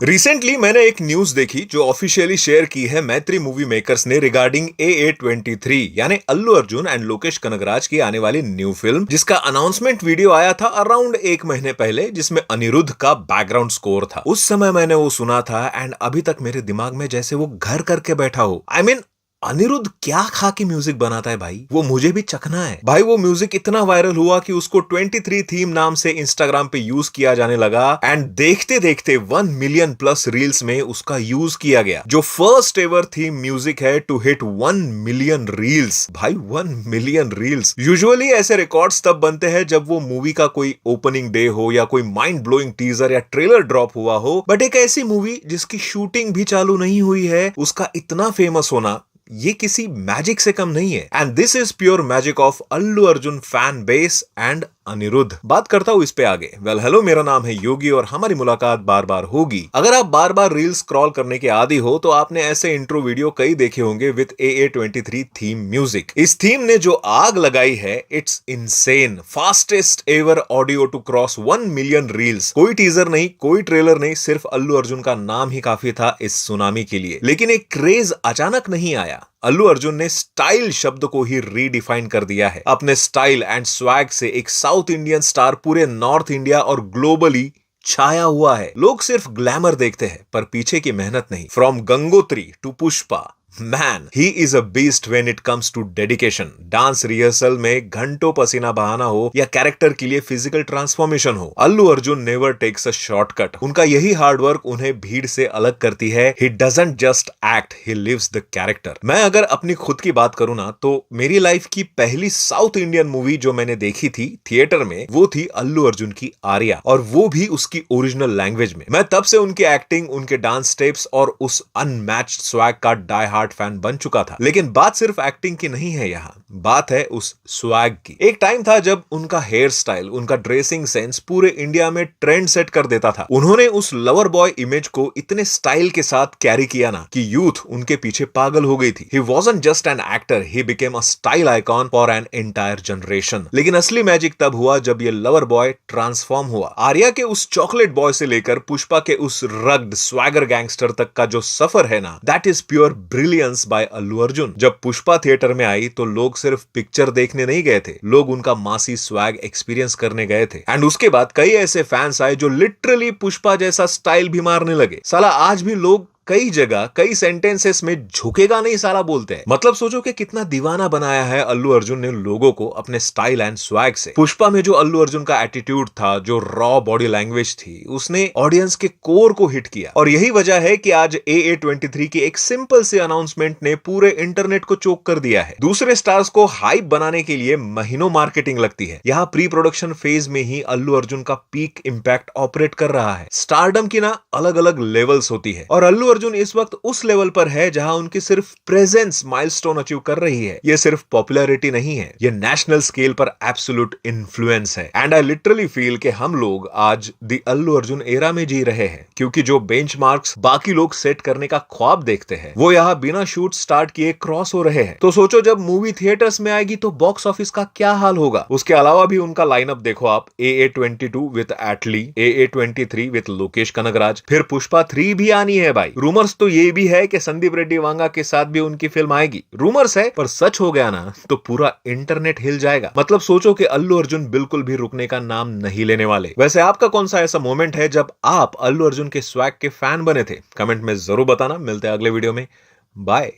Recently मैंने एक news देखी जो ऑफिशियली शेयर की है मैत्री मूवी मेकर्स ने रिगार्डिंग AA23 यानी अल्लू अर्जुन एंड लोकेश कनगराज की आने वाली न्यू फिल्म, जिसका अनाउंसमेंट वीडियो आया था अराउंड एक महीने पहले, जिसमें अनिरुद्ध का बैकग्राउंड स्कोर था। उस समय मैंने वो सुना था एंड अभी तक मेरे दिमाग में जैसे वो घर करके बैठा हो। I mean, अनिरुद्ध क्या खा के म्यूजिक बनाता है भाई, वो मुझे भी चखना है भाई। वो म्यूजिक इतना वायरल हुआ कि उसको 23 थीम नाम से इंस्टाग्राम पे यूज किया जाने लगा एंड देखते देखते 1 मिलियन प्लस रील्स में उसका यूज किया गया, जो फर्स्ट एवर थीम म्यूजिक है टू हिट 1 मिलियन रील्स। भाई 1 मिलियन रील्स। यूजुअली ऐसे रिकॉर्ड्स तब बनते हैं जब वो मूवी का कोई ओपनिंग डे हो या कोई माइंड ब्लोइंग टीजर या ट्रेलर ड्रॉप हुआ हो, बट एक ऐसी मूवी जिसकी शूटिंग भी चालू नहीं हुई है, उसका इतना फेमस होना ये किसी मैजिक से कम नहीं है। And this is pure magic of Allu Arjun fan base and Anirudh. बात करता हूं इस पे आगे। वेल हेलो, मेरा नाम है योगी और हमारी मुलाकात बार बार होगी। अगर आप बार बार रील स्क्रॉल करने के आदी हो तो आपने ऐसे इंट्रो वीडियो कई देखे होंगे विद AA23 थीम म्यूजिक। इस थीम ने जो आग लगाई है, it's insane. Fastest ever audio to cross 1 million reels. कोई टीजर नहीं, कोई ट्रेलर नहीं, सिर्फ अल्लू अर्जुन का नाम ही काफी था इस सुनामी के लिए। लेकिन एक क्रेज अचानक नहीं आया। अल्लू अर्जुन ने स्टाइल शब्द को ही रीडिफाइन कर दिया है। अपने स्टाइल एंड स्वैग से एक साउथ इंडियन स्टार पूरे नॉर्थ इंडिया और ग्लोबली छाया हुआ है। लोग सिर्फ ग्लैमर देखते हैं पर पीछे की मेहनत नहीं। From Gangotri to Pushpa, man he is a beast when it comes to dedication. Dance rehearsal में घंटों पसीना बहाना हो या कैरेक्टर के लिए फिजिकल ट्रांसफॉर्मेशन हो, Allu Arjun never takes a shortcut. उनका यही हार्डवर्क उन्हें भीड़ से अलग करती है। He doesn't just act, he lives the character. मैं अगर अपनी खुद की बात करूं ना, तो मेरी लाइफ की पहली साउथ इंडियन मूवी जो मैंने देखी थी थिएटर में, वो थी अल्लू अर्जुन की आर्या, और वो भी उसकी ओरिजिनल लैंग्वेज में। मैं तब से उनकी एक्टिंग, उनके डांस स्टेप्स और उस अनमैच्ड स्वैग का डाई हार्ड फैन बन चुका था। लेकिन बात सिर्फ एक्टिंग की नहीं है, यहाँ बात है उस स्वैग की। एक टाइम था जब उनका हेयर स्टाइल, उनका ड्रेसिंग सेंस पूरे इंडिया में ट्रेंड सेट कर देता था। उन्होंने उस लवर बॉय इमेज को इतने स्टाइल के साथ कैरी किया ना कि यूथ उनके पीछे पागल हो गई थी। He wasn't just an actor, he became a style icon for an entire generation. लेकिन असली मैजिक तब हुआ जब ये लवर बॉय ट्रांसफॉर्म हुआ। आर्या के उस चॉकलेट बॉय से लेकर पुष्पा के उस रग्ड स्वैगर गैंगस्टर तक का जो सफर है ना, that is pure brilliance by Allu Arjun. जब पुष्पा थिएटर में आई तो लोग सिर्फ पिक्चर देखने नहीं गए थे, लोग उनका मासी स्वैग एक्सपीरियंस करने गए थे। एंड उसके बाद कई ऐसे फैंस आए जो लिटरली पुष्पा जैसा स्टाइल भी मारने लगे। साला आज भी लोग कई जगह कई सेंटेंसेस में झुकेगा नहीं साला बोलते हैं। मतलब सोचो कि कितना दीवाना बनाया है अल्लू अर्जुन ने लोगों को अपने स्टाइल एंड स्वैग से। पुष्पा में जो अल्लू अर्जुन का एटीट्यूड था, जो रॉ बॉडी लैंग्वेज थी, उसने ऑडियंस के कोर को हिट किया। और यही वजह है कि आज AA23 की एक सिंपल से अनाउंसमेंट ने पूरे इंटरनेट को चोक कर दिया है। दूसरे स्टार्स को हाइप बनाने के लिए महीनों मार्केटिंग लगती है, यहाँ प्री प्रोडक्शन फेज में ही अल्लू अर्जुन का पीक इंपैक्ट ऑपरेट कर रहा है। स्टारडम की ना अलग अलग लेवल्स होती है और अल्लू अर्जुन इस वक्त उस लेवल पर है जहां उनकी सिर्फ प्रेजेंस माइलस्टोन अचीव कर रही है। ये सिर्फ पॉपुलैरिटी नहीं है, ये नेशनल स्केल पर एब्सोल्यूट इन्फ्लुएंस है। एंड आई लिटरली फील कि हम लोग आज द अल्लू अर्जुन एरा में जी रहे हैं, क्योंकि जो बेंचमार्क्स बाकी लोग सेट करने का ख्वाब देखते हैं, वो यहाँ बिना शूट स्टार्ट किए क्रॉस हो रहे हैं। तो सोचो जब मूवी थिएटर्स में आएगी तो बॉक्स ऑफिस का क्या हाल होगा। उसके अलावा भी उनका लाइनअप देखो आप। AA22 with Atlee, AA23 with Lokesh Kanagaraj, फिर पुष्पा 3 भी आनी है भाई। रूमर्स तो ये भी है कि संदीप रेड्डी वांगा के साथ भी उनकी फिल्म आएगी। रूमर्स है, पर सच हो गया ना तो पूरा इंटरनेट हिल जाएगा। मतलब सोचो कि अल्लू अर्जुन बिल्कुल भी रुकने का नाम नहीं लेने वाले। वैसे आपका कौन सा ऐसा मोमेंट है जब आप अल्लू अर्जुन के स्वैग के फैन बने थे? कमेंट में जरूर बताना। मिलते हैं अगले वीडियो में। बाय।